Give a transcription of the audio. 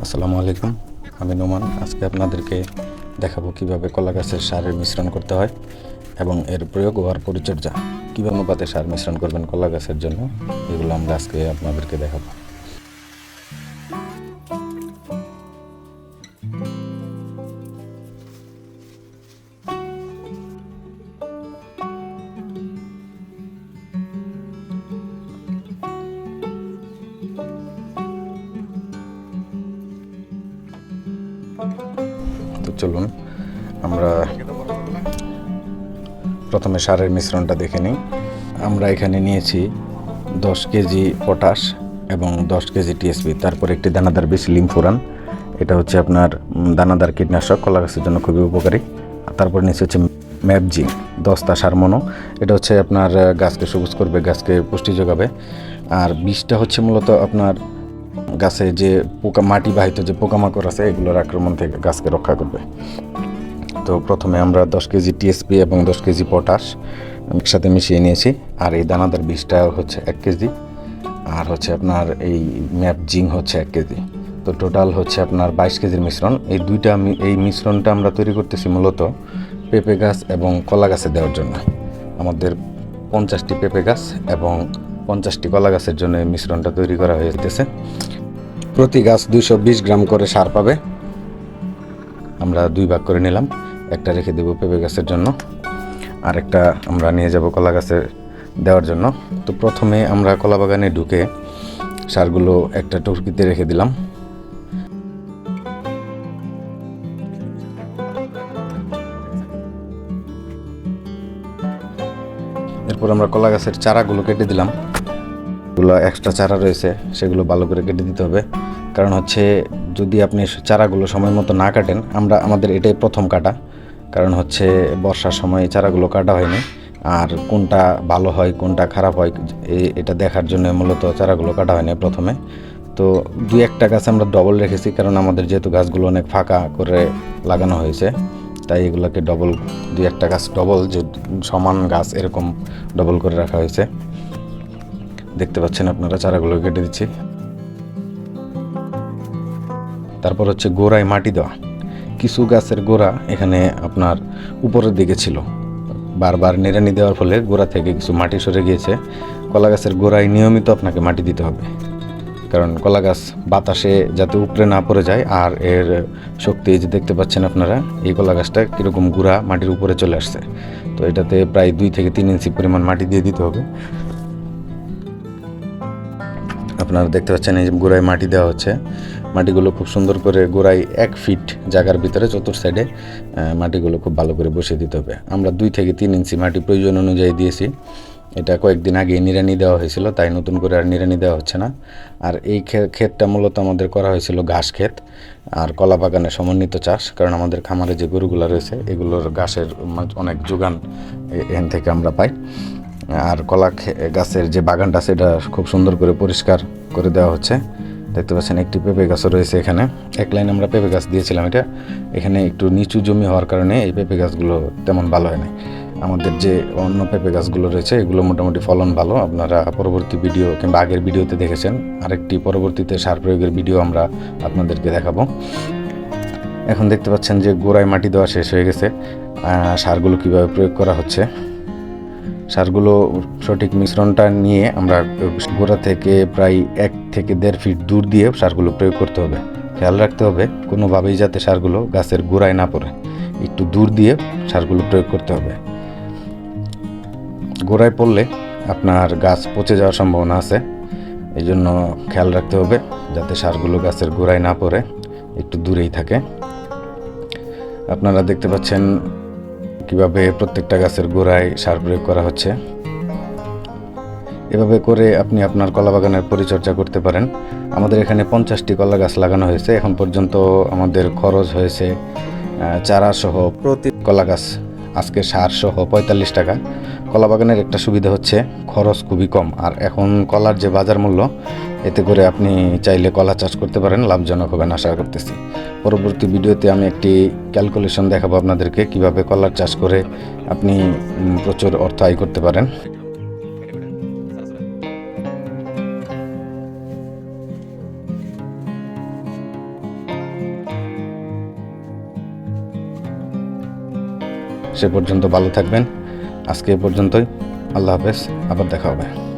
আসসালামু আলাইকুম, আমি নোমান। আজকে আপনাদেরকে দেখাবো কিভাবে কলা গাছের সারের মিশ্রণ করতে হয় এবং এর প্রয়োগ ও আর পরিচর্যা কীভাবে অনুপাতে সার মিশ্রণ করবেন কলা গাছের জন্য, এগুলো আমরা আজকে আপনাদেরকে দেখাবো। তো চলুন আমরা প্রথমে সারের মিশ্রণটা দেখে নিই। আমরা এখানে নিয়েছি 10 কেজি পটাশ এবং 10 কেজি টিএসপি, তারপর একটি দানাদার বীজ লিমফোরান। এটা হচ্ছে আপনার দানাদার কীটনাশক, কলা গাছের জন্য খুবই উপকারী। তারপর নিচে হচ্ছে ম্যাপজিং 10টা সার মনো। এটা হচ্ছে আপনার গাছকে সবুজ করবে, গাছকে পুষ্টি যোগাবে। আর বীজটা হচ্ছে মূলত আপনার গাছে যে মাটি বাহিত যে পোকামাকড় আছে এগুলোর আক্রমণ থেকে গাছকে রক্ষা করবে। তো প্রথমে আমরা 10 কেজি টিএসপি এবং 10 কেজি পটাশ একসাথে মিশিয়ে নিয়েছি। আর এই দানাদার বীজটা হচ্ছে 1 কেজি, আর হচ্ছে আপনার এই ম্যাপজিং হচ্ছে 1 কেজি। তো টোটাল হচ্ছে আপনার 22 কেজির মিশ্রণ। এই মিশ্রণটা আমরা তৈরি করতেছি মূলত পেঁপে গাছ এবং কলা গাছে দেওয়ার জন্য। আমাদের 50টি পেঁপে গাছ এবং 50টি কলা গাছের জন্য এই মিশ্রণটা তৈরি করা হয়েছে। প্রতি গাছ 220 গ্রাম করে সার পাবে। আমরা 2 ভাগ করে নিলাম, একটা রেখে দেবো পেঁপে গাছের জন্য, আর একটা আমরা নিয়ে যাব কলা গাছে দেওয়ার জন্য। তো প্রথমে আমরা কলা বাগানে ঢুকে সারগুলো একটা টুকরিতে রেখে দিলাম। এরপর আমরা কলা গাছের চারাগুলো কেটে দিলাম। যেগুলো এক্সট্রা চারা রয়েছে সেগুলো ভালো করে কেটে দিতে হবে, কারণ হচ্ছে যদি আপনি চারাগুলো সময় মতো না কাটেন, আমাদের এটাই প্রথম কাটা, কারণ হচ্ছে বর্ষার সময় চারাগুলো কাটা হয়নি। আর কোনটা ভালো হয় কোনটা খারাপ হয় এটা দেখার জন্য মূলত চারাগুলো কাটা হয়নি প্রথমে। তো 2-1টা গাছ আমরা ডবল রেখেছি, কারণ আমাদের যেহেতু গাছগুলো অনেক ফাঁকা করে লাগানো হয়েছে, তাই এগুলোকে 2-1টা গাছ ডবল, যে সমান গাছ এরকম ডবল করে রাখা হয়েছে। দেখতে পাচ্ছেন আপনারা, চারাগুলো কেটে দিচ্ছি। তারপর হচ্ছে গোড়ায় মাটি দেওয়া। কিছু গাছের গোড়া এখানে আপনার উপরের দিকে ছিল, বারবার নিড়ানি দেওয়ার ফলে গোড়া থেকে কিছু মাটি সরে গিয়েছে। কলা গাছের গোড়ায় নিয়মিত আপনাকে মাটি দিতে হবে, কারণ কলা গাছ বাতাসে যাতে উপরে না পড়ে যায়। আর এর শক্তি যে দেখতে পাচ্ছেন আপনারা, এই কলা গাছটা কীরকম গোড়া মাটির উপরে চলে আসছে। তো এটাতে প্রায় 2 থেকে 3 ইঞ্চি পরিমাণ মাটি দিয়ে দিতে হবে। আপনারা দেখতে পাচ্ছেন এই যে গোড়ায় মাটি দেওয়া হচ্ছে। মাটিগুলো খুব সুন্দর করে গোড়ায় 1 ফিট জায়গার ভিতরে চতুর সাইডে মাটিগুলো খুব ভালো করে বসিয়ে দিতে হবে। আমরা 2 থেকে 3 ইঞ্চি মাটি প্রয়োজন অনুযায়ী দিয়েছি। এটা কয়েকদিন আগে নিড়ানি দেওয়া হয়েছিল, তাই নতুন করে আর নিড়ানি দেওয়া হচ্ছে না। আর এই ক্ষেতটা মূলত আমাদের করা হয়েছিল ঘাস ক্ষেত আর কলা বাগানের সমন্বিত চাষ, কারণ আমাদের খামারে যে গরুগুলো রয়েছে এগুলোর ঘাসের অনেক যোগান এখান থেকে আমরা পাই। আর কলা গাছের যে বাগানটা সেটা খুব সুন্দর করে পরিষ্কার করে দেওয়া হচ্ছে। দেখতে পাচ্ছেন একটি পেঁপে গাছও রয়েছে এখানে। 1 লাইন আমরা পেঁপে গাছ দিয়েছিলাম। এখানে একটু নিচু জমি হওয়ার কারণে এই পেঁপে গাছগুলো তেমন ভালো হয় না। আমাদের যে অন্য পেঁপে গাছগুলো রয়েছে এগুলো মোটামুটি ফলন ভালো। আপনারা পরবর্তী ভিডিও কিংবা আগের ভিডিওতে দেখেছেন। আরেকটি পরবর্তীতে সার প্রয়োগের ভিডিও আমরা আপনাদেরকে দেখাবো। এখন দেখতে পাচ্ছেন যে গোড়ায় মাটি দেওয়া শেষ হয়ে গেছে। সারগুলো কিভাবে প্রয়োগ করা হচ্ছে, সারগুলো সঠিক মিশ্রণটা নিয়ে আমরা গোড়া থেকে প্রায় 1 থেকে 1.5 ফিট দূর দিয়ে সারগুলো প্রয়োগ করতে হবে। খেয়াল রাখতে হবে কোনোভাবেই যাতে সারগুলো গাছের গোড়ায় না পড়ে, একটু দূর দিয়ে সারগুলো প্রয়োগ করতে হবে। গোড়ায় পড়লে আপনার গাছ পচে যাওয়ার সম্ভাবনা আছে, এই জন্য খেয়াল রাখতে হবে যাতে সারগুলো গাছের গোড়ায় না পড়ে, একটু দূরেই থাকে। আপনারা দেখতে পাচ্ছেন কিভাবে প্রত্যেকটা গাছের গোড়ায় সার প্রয়োগ করা হচ্ছে। এভাবে করে আপনি আপনার কলা বাগানের পরিচর্যা করতে পারেন। আমাদের এখানে 50টি কলা গাছ লাগানো হয়েছে। এখন পর্যন্ত আমাদের খরচ হয়েছে চারা সহ প্রতি কলা গাছ আজকে সার সহ 45 টাকা। কলা বাগানের একটা সুবিধা হচ্ছে খরচ খুবই কম। আর এখন কলার যে বাজার মূল্য, এতে করে আপনি চাইলে কলা চাষ করতে পারেন, লাভজনক হবেন আশা করতেছি। পরবর্তী ভিডিওতে আমি একটি ক্যালকুলেশন দেখাবো আপনাদেরকে কিভাবে কলার চাষ করে আপনি প্রচুর অর্থ আয় করতে পারেন। সে পর্যন্ত ভালো থাকবেন। আজকে এ পর্যন্তই। আল্লাহ হাফেজ, আবার দেখা হবে।